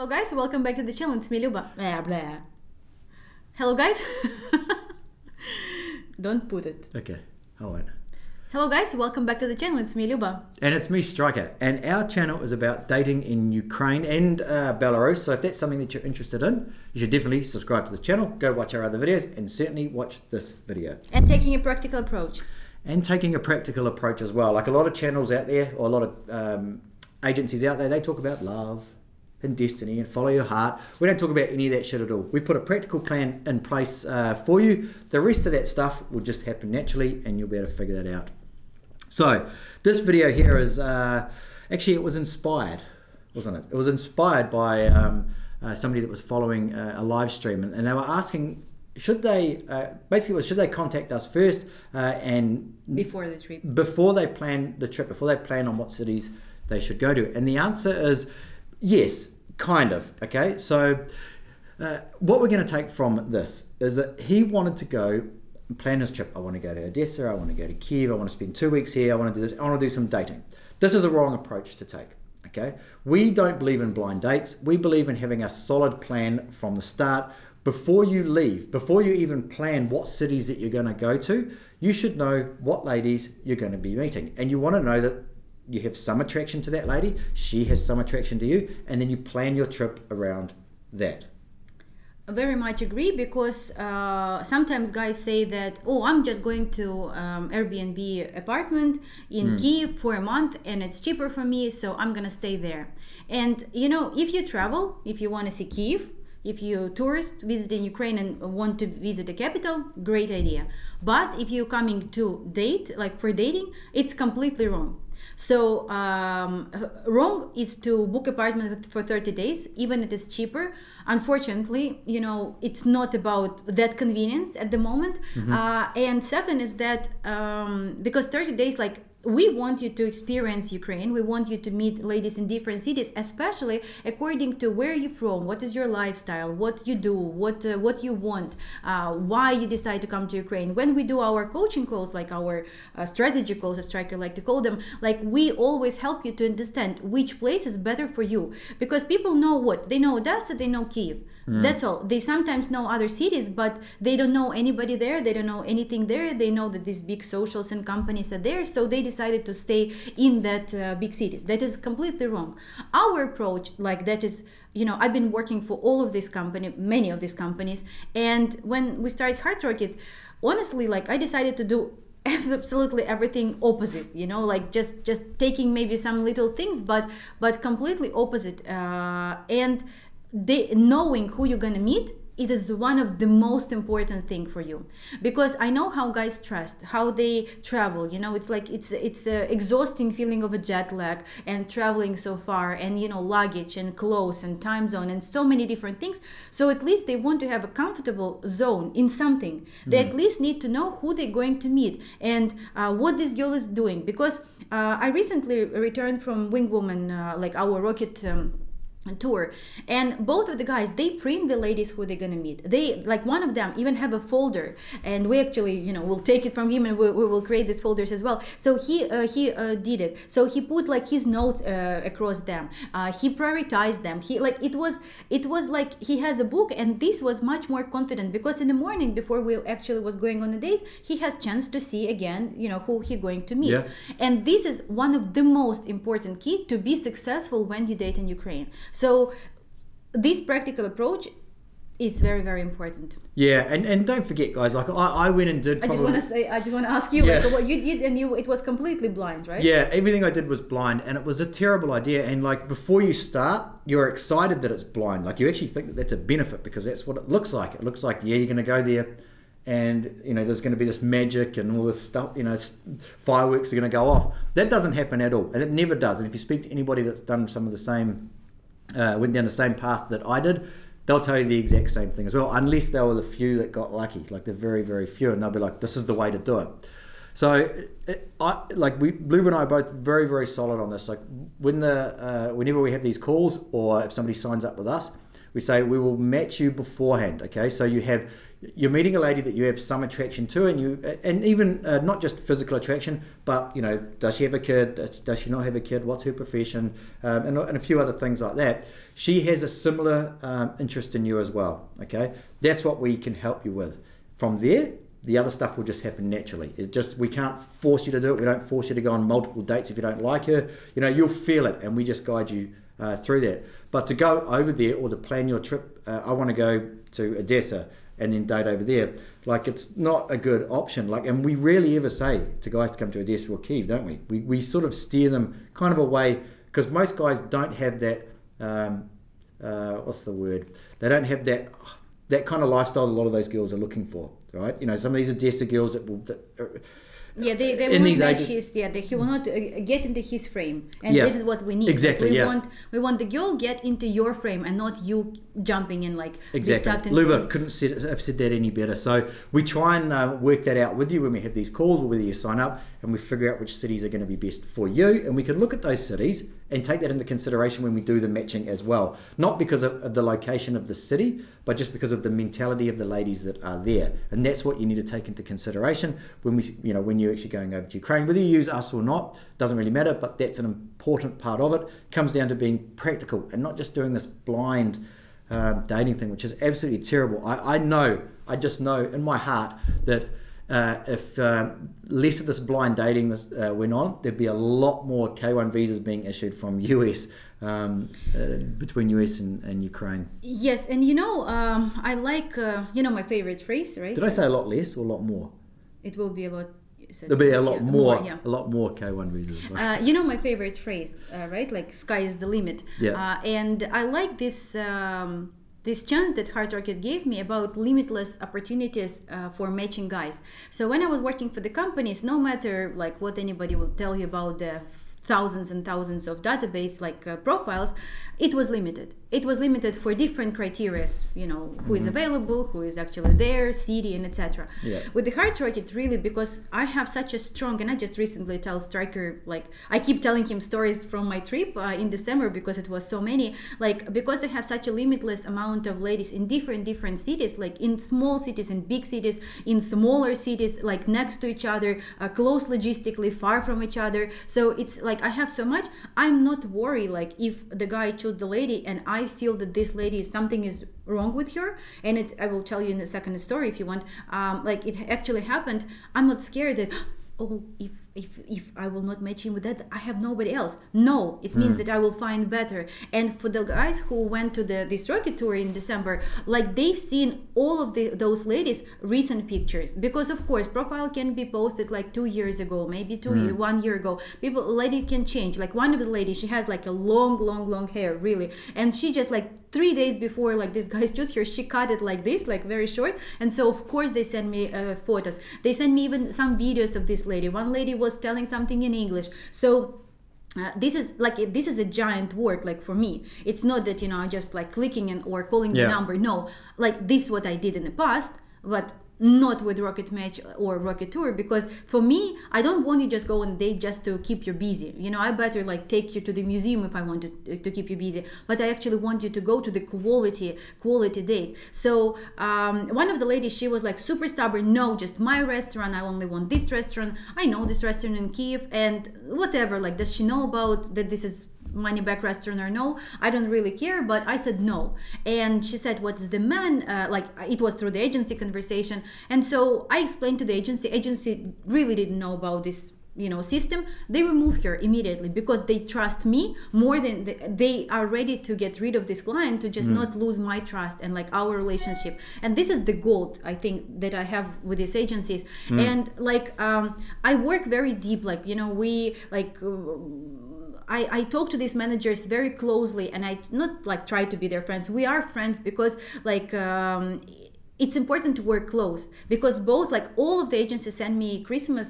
Hello guys, welcome back to the channel. It's me, Luba. Blah, blah. Hello guys. Don't put it. Okay, I won't. Hello guys, welcome back to the channel. It's me, Luba. And it's me, Striker. And our channel is about dating in Ukraine and Belarus. So if that's something that you're interested in, you should definitely subscribe to this channel, go watch our other videos, and certainly watch this video. And taking a practical approach. And taking a practical approach as well. Like a lot of channels out there, or a lot of agencies out there, they talk about love and destiny and follow your heart. We don't talk about any of that shit at all. We put a practical plan in place for you. The rest of that stuff will just happen naturally and you'll be able to figure that out. So this video here is, actually it was inspired, wasn't it? It was inspired by somebody that was following a live stream, and they were asking, should they, basically should they contact us first and Before the trip. Before they plan the trip, before they plan on what cities they should go to. And the answer is yes, kind of, okay? So what we're gonna take from this is that he wanted to go plan his trip. I want to go to Odessa, I want to go to Kiev, I want to spend 2 weeks here, I want to do this, I want to do some dating. This is a wrong approach to take, okay? We don't believe in blind dates. We believe in having a solid plan from the start. Before you leave, before you even plan what cities that you're going to go to, you should know what ladies you're going to be meeting. And you want to know that you have some attraction to that lady, she has some attraction to you, and then you plan your trip around that. I very much agree, because sometimes guys say that, oh, I'm just going to Airbnb apartment in Kiev for a month and it's cheaper for me, so I'm gonna stay there. And you know, if you travel, if you want to see Kiev, if you're a tourist visiting Ukraine and want to visit the capital, great idea. But if you're coming to date, like for dating, it's completely wrong. So wrong is to book apartment for 30 days, even if it is cheaper. Unfortunately, you know, it's not about that convenience at the moment. And second is that because 30 days, like, we want you to experience Ukraine. We want you to meet ladies in different cities, especially according to where you're from, what is your lifestyle, what you do, what you want, why you decide to come to Ukraine. When we do our coaching calls, like our strategy calls, as Striker like to call them, like, we always help you to understand which place is better for you. Because people know what? They know Odessa, they know Kiev. That's all. They sometimes know other cities, but they don't know anybody there. They don't know anything there. They know that these big socials and companies are there, so they decided to stay in that big cities. That is completely wrong. Our approach, like, that is, you know, I've been working for all of these companies, many of these companies, and when we started Hard Rocket, honestly, like, I decided to do absolutely everything opposite, you know, like just taking maybe some little things, but completely opposite. And knowing who you're gonna meet, it is one of the most important thing for you, because I know how guys trust, how they travel. You know, it's like it's a exhausting feeling of a jet lag and traveling so far, and you know, luggage and clothes and time zone and so many different things. So at least they want to have a comfortable zone in something. They at least need to know who they're going to meet and what this girl is doing. Because I recently returned from Wing Woman, like our rocket tour, and both of the guys, they print the ladies who they're gonna meet. They, like, one of them even have a folder, and we actually, you know, we'll take it from him and we will create these folders as well. So he did it. So he put like his notes across them. He prioritized them. He, like, it was like he has a book, and this was much more confident, because in the morning before we actually was going on a date, he has chance to see again, you know, who he going to meet. And this is one of the most important key to be successful when you date in Ukraine. So this practical approach is very, very important. Yeah, and don't forget, guys, like I went and did probably, I just want to ask you, like, what you did, and it was completely blind, right? Yeah, everything I did was blind, and it was a terrible idea. And like, before you start, you're excited that it's blind. Like, you actually think that that's a benefit, because that's what it looks like. It looks like, yeah, you're going to go there, and you know, there's going to be this magic and all this stuff, you know, fireworks are going to go off. That doesn't happen at all, and it never does. And if you speak to anybody that's done some of the same, went down the same path that I did, they'll tell you the exact same thing as well, unless they were the few that got lucky. Like, they're very, very few, and they'll be like, this is the way to do it. So Luba and I are both very, very solid on this. Like, whenever we have these calls, or if somebody signs up with us, we say we will match you beforehand. Okay, so you have you're meeting a lady that you have some attraction to, and even not just physical attraction, but does she have a kid? Does she not have a kid? What's her profession? And a few other things like that. She has a similar interest in you as well. Okay, that's what we can help you with. From there, the other stuff will just happen naturally. We can't force you to do it. We don't force you to go on multiple dates if you don't like her. You'll feel it, and we just guide you through that. But to go over there or to plan your trip, I want to go to Odessa and then date over there. It's not a good option. And we rarely ever say to guys to come to Odessa or Kyiv, don't we? We sort of steer them kind of away, because most guys don't have that, what's the word? They don't have that kind of lifestyle a lot of those girls are looking for, right? Some of these Odessa girls that they will not match he will not get into his frame, and this is what we need. Exactly. We want the girl get into your frame and not you jumping in exactly. Luba couldn't have said that any better. So we try and work that out with you when we have these calls, or whether you sign up, and we figure out which cities are going to be best for you, and we can look at those cities and take that into consideration when we do the matching as well. Not because of the location of the city, but just because of the mentality of the ladies that are there, and that's what you need to take into consideration when when you're actually going over to Ukraine. Whether you use us or not doesn't really matter, but that's an important part of it. It comes down to being practical and not just doing this blind dating thing, which is absolutely terrible. I just know in my heart that if less of this blind dating went on, there'd be a lot more K1 visas being issued from US, between US and Ukraine. Yes, and I like, my favorite phrase, right? Did I say a lot less or a lot more? It will be a lot. There'll be a lot more K1 visas. My favorite phrase, right? Sky is the limit. Yeah. And I like this chance that Hard Rocket gave me about limitless opportunities for matching guys. So when I was working for the companies, no matter what anybody will tell you about the thousands and thousands of database profiles, it was limited. It was limited for different criteria, who is available, who is actually there, city, and etc. Yeah. With the Hard Rocket, really, because I have such a strong, and I just recently tell Striker, I keep telling him stories from my trip in December, because it was so many, because I have such a limitless amount of ladies in different cities, in small cities, in big cities, in smaller cities, next to each other, close logistically, far from each other. So it's I have so much, I'm not worried if the guy chose the lady and I feel that this lady, something is wrong with her, and I will tell you in a second story if you want, it actually happened. I'm not scared that if I will not match him with that, I have nobody else. No, it means that I will find better. And for the guys who went to this rocket tour in December, they've seen all of those ladies' recent pictures, because of course profile can be posted 2 years ago, maybe 1 year ago. Lady can change. One of the ladies, she has a long hair, really, and she just 3 days before this guy's choose her, she cut it like this, very short. And so of course they send me photos. They send me even some videos of this lady. One lady was telling something in English. So this is a giant work for me. It's not that just clicking or calling the number. No, this is what I did in the past, but not with Rocket Match or Rocket Tour, because for me, I don't want you just go on a date just to keep you busy. I better take you to the museum if I want to keep you busy, but I actually want you to go to the quality date. So one of the ladies, she was super stubborn. No, just my restaurant. I only want this restaurant. I know this restaurant in Kyiv, and whatever. Does she know about that this is money back restaurant or no? I don't really care, but I said no. And she said, what is the man? It was through the agency conversation. And so I explained to the agency really didn't know about this system. They remove her immediately because they trust me more than they are ready to get rid of this client to just not lose my trust and our relationship. And this is the goal, I think, that I have with these agencies. And I work very deep, I talk to these managers very closely, and I not try to be their friends. We are friends because it's important to work close, because both all of the agencies send me Christmas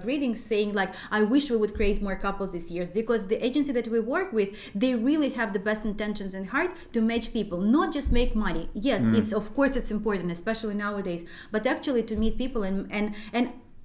greetings saying I wish we would create more couples this year, because the agency that we work with, they really have the best intentions in heart to match people, not just make money. Yes, it's of course it's important, especially nowadays, but actually to meet people and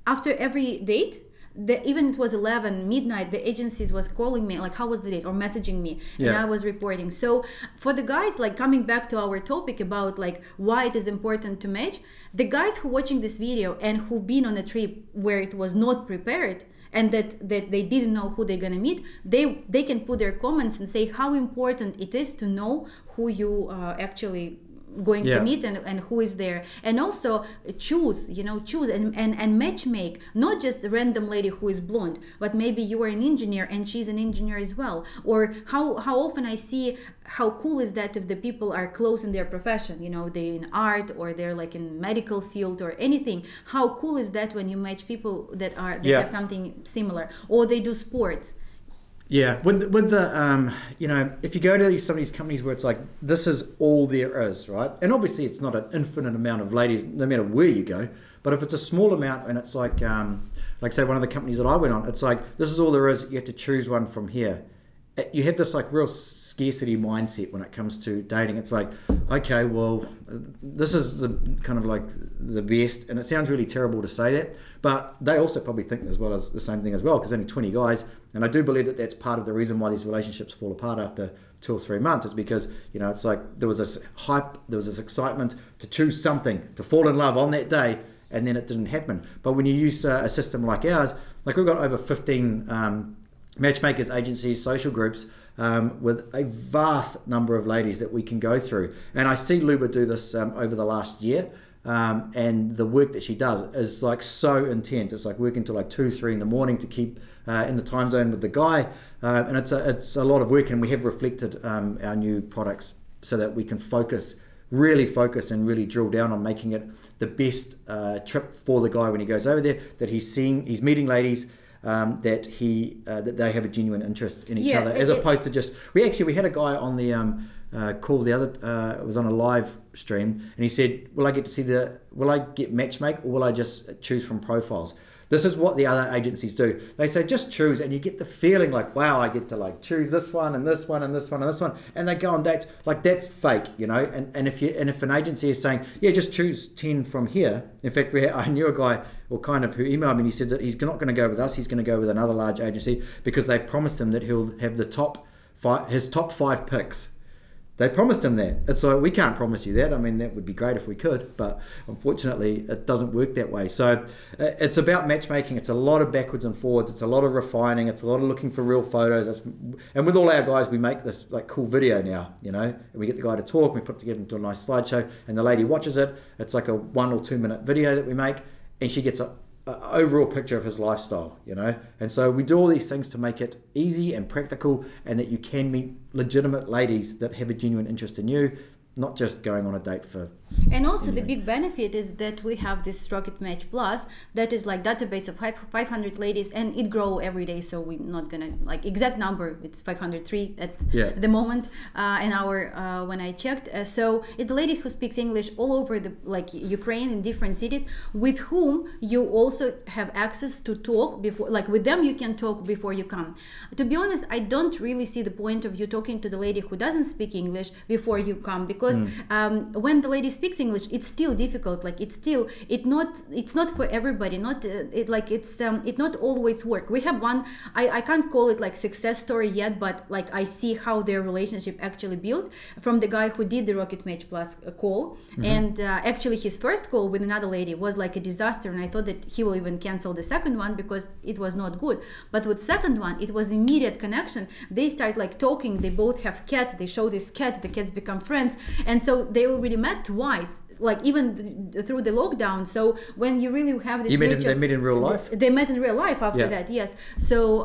after every date even it was 11 midnight, the agencies was calling me like, how was the date, or messaging me, and I was reporting. So for the guys, like coming back to our topic about like why it is important to match, the guys who watching this video and who been on a trip where it was not prepared, and that they didn't know who they're gonna meet, they can put their comments and say how important it is to know who you actually going to meet and who is there, and also choose and match make, not just the random lady who is blonde, but maybe you are an engineer and she's an engineer as well. Or how often I see how cool is that if the people are close in their profession, they're in art or they're like in medical field or anything. How cool is that when you match people that have something similar, or they do sports. Yeah, with the if you go to some of these companies where it's like this is all there is, right? And obviously it's not an infinite amount of ladies, no matter where you go. But if it's a small amount and it's like say one of the companies that I went on, it's like this is all there is. You have to choose one from here. You have this like real scarcity mindset when it comes to dating. It's like, okay, well, this is the kind of like the best, and it sounds really terrible to say that, but they also probably think as well as the same thing as well, because only 20 guys, and I do believe that that's part of the reason why these relationships fall apart after 2 or 3 months, is because it's like there was this hype, there was this excitement to choose something, to fall in love on that day, and then it didn't happen. But when you use a system like ours, like we've got over 15 matchmakers, agencies, social groups, with a vast number of ladies that we can go through. And I see Luba do this over the last year, and the work that she does is like so intense. It's like working till like 2, 3 in the morning to keep in the time zone with the guy, and it's a lot of work. And we have reflected our new products so that we can really focus and really drill down on making it the best trip for the guy when he goes over there, that he's meeting ladies, that they have a genuine interest in each other, as opposed to just we had a guy on the call the other it was on a live stream, and he said, will I get matchmake, or will I just choose from profiles? This is what the other agencies do. They say just choose, and you get the feeling like, wow, I get to like choose this one and this one and this one and this one, and they go on dates. Like that's fake, and if an agency is saying, yeah, just choose 10 from here. In fact, I knew a guy who emailed me, and he said that he's not going to go with us, he's going to go with another large agency because they promised him that he'll have his top 5 picks. They promised him that. It's like, we can't promise you that. I mean, that would be great if we could, but unfortunately it doesn't work that way. So it's about matchmaking. It's a lot of backwards and forwards. It's a lot of refining. It's a lot of looking for real photos. And with all our guys, we make this like cool video now, and we get the guy to talk, we put together into a nice slideshow, and the lady watches it. It's like a 1 or 2 minute video that we make, and she gets a overall picture of his lifestyle, and so we do all these things to make it easy and practical, and that you can meet legitimate ladies that have a genuine interest in you, not just going on a date for. And also the big benefit is that we have this Rocket Match Plus that is like database of 500 ladies, and it grow every day, so we're not gonna like exact number. It's 503 at the moment, and our when I checked, so it's ladies who speaks English all over the Ukraine in different cities, with whom you also have access to talk before, like with them you can talk before you come. To be honest, I don't really see the point of you talking to the lady who doesn't speak English before you come, because when the lady speaks English, it's still difficult. Like it's not for everybody. It not always work. We have one. I can't call it like success story yet, but like I see how their relationship actually built from the guy who did the Rocket Match Plus call, and actually his first call with another lady was like a disaster, and I thought that he will even cancel the second one because it was not good. But with second one, it was immediate connection. They start like talking. They both have cats. They show these cats. The cats become friends, and so they already met twice, like even through the lockdown. So when you really have this, they met in real life. They met in real life after that, yes. So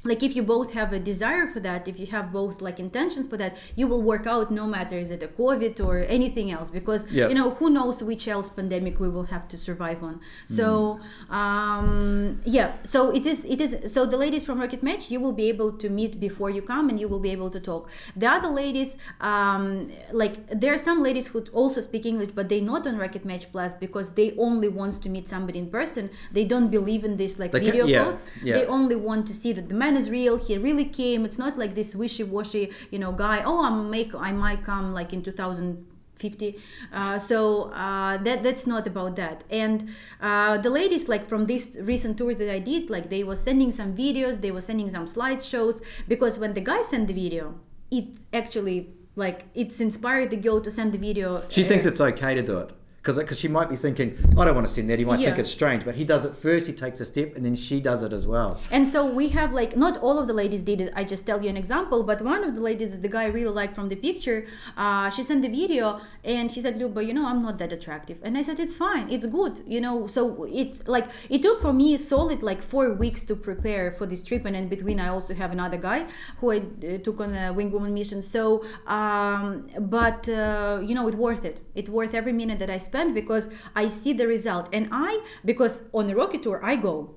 like if you both have a desire for that, if you have both like intentions for that, you will work out no matter is it a COVID or anything else, because who knows which else pandemic we will have to survive on. So so it is so the ladies from Rocket Match, you will be able to meet before you come, and you will be able to talk. The other ladies, like there are some ladies who also speak English, but they not on Rocket Match Plus because they only wants to meet somebody in person. They don't believe in this like video calls. They only want to see that the man is real, he really came. It's not like this wishy-washy guy, I might come like in 2000 50. That's not about that. And the ladies, like from this recent tour that I did, like they were sending some videos, they were sending some slideshows, because when the guy sent the video, it actually, like, it's inspired the girl to send the video. She thinks it's okay to do it. Because she might be thinking, I don't want to send that. He might think it's strange, but he does it first. He takes a step, and then she does it as well. And so we have, like, not all of the ladies did it. I just tell you an example, but one of the ladies that the guy really liked from the picture, she sent the video, and she said, Luba, you know, I'm not that attractive. And I said, it's fine, it's good, you know. So it's like, it took for me solid like 4 weeks to prepare for this trip, and in between I also have another guy who I took on a Wing Woman mission. So, you know, it's worth it. It's worth every minute that I spend, because I see the result. And because on the rocket tour I go,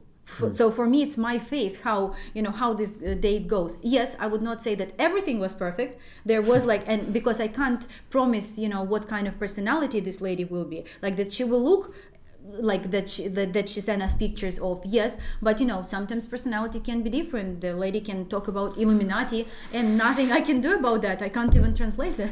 so for me it's my face how, you know, how this date goes. Yes, I would not say that everything was perfect. There was like, and because I can't promise, you know, what kind of personality this lady will be, like that she will look like that she sent us pictures of. Yes, but you know, sometimes personality can be different. The lady can talk about Illuminati and nothing I can do about that. I can't even translate that.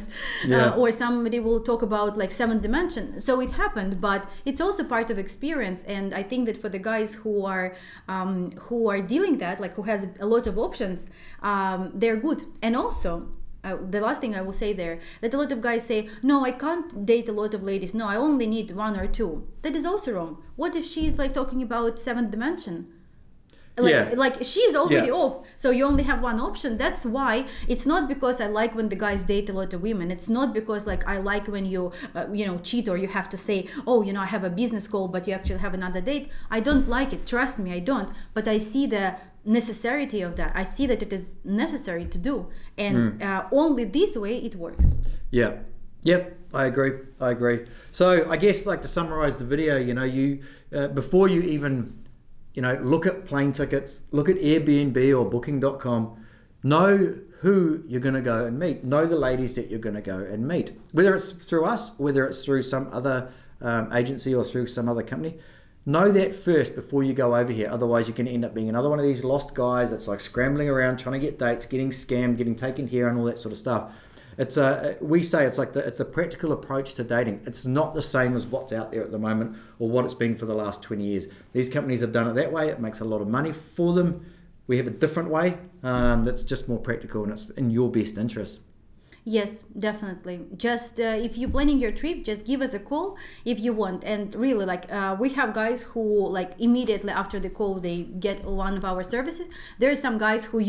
Or somebody will talk about like 7th dimension. So it happened, but it's also part of experience. And I think that for the guys who are dealing that, like who has a lot of options, they're good. And also the last thing I will say there, that a lot of guys say, no, I can't date a lot of ladies, no, I only need 1 or 2. That is also wrong. What if she's like talking about 7th dimension? Like she's already off, so you only have one option. That's why it's not because I like when the guys date a lot of women. It's not because like I like when you you know, cheat, or you have to say, oh, you know, I have a business call but you actually have another date. I don't like it, trust me, I don't. But I see the necessity of that. I see that it is necessary to do, and only this way it works. I agree. So I guess, like, to summarize the video, you know, you before you even, you know, look at plane tickets, look at Airbnb or booking.com, know who you're going to go and meet, know the ladies that you're going to go and meet, whether it's through us, whether it's through some other agency or through some other company. Know that first before you go over here. Otherwise, you can end up being another one of these lost guys that's like scrambling around trying to get dates, getting scammed, getting taken here, and all that sort of stuff. It's we say it's like it's the practical approach to dating. It's not the same as what's out there at the moment or what it's been for the last 20 years. These companies have done it that way. It makes a lot of money for them. We have a different way that's just more practical, and it's in your best interest. Yes, definitely. Just if you're planning your trip, just give us a call if you want. And really, like, we have guys who, like, immediately after the call, they get one of our services. There are some guys who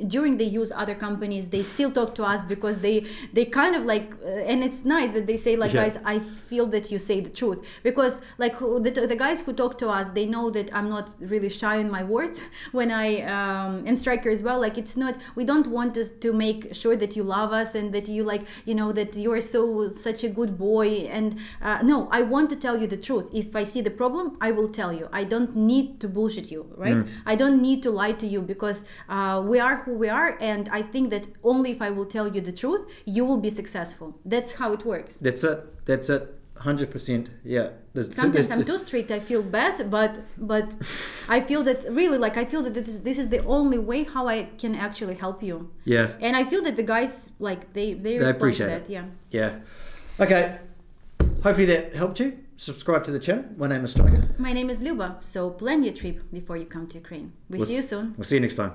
during they use other companies, they still talk to us because they kind of like, and it's nice that they say, like, guys, I feel that you say the truth. Because, like, the guys who talk to us, they know that I'm not really shy in my words when and Striker as well. Like, it's not, we don't want us to make sure that you love us and that you, like, you know, that you are such a good boy. And no, I want to tell you the truth. If I see the problem, I will tell you. I don't need to bullshit you, right? I don't need to lie to you, because we are who we are, and I think that only if I will tell you the truth, you will be successful. That's how it works. That's it. 100%. Yeah. Sometimes I'm too strict. I feel bad, but I feel that really, like, I feel that this is the only way how I can actually help you. Yeah. And I feel that the guys, like, they appreciate that. It. Yeah. Okay. Hopefully that helped you. Subscribe to the channel. My name is Striker. My name is Luba. So plan your trip before you come to Ukraine. We'll see you soon. We'll see you next time.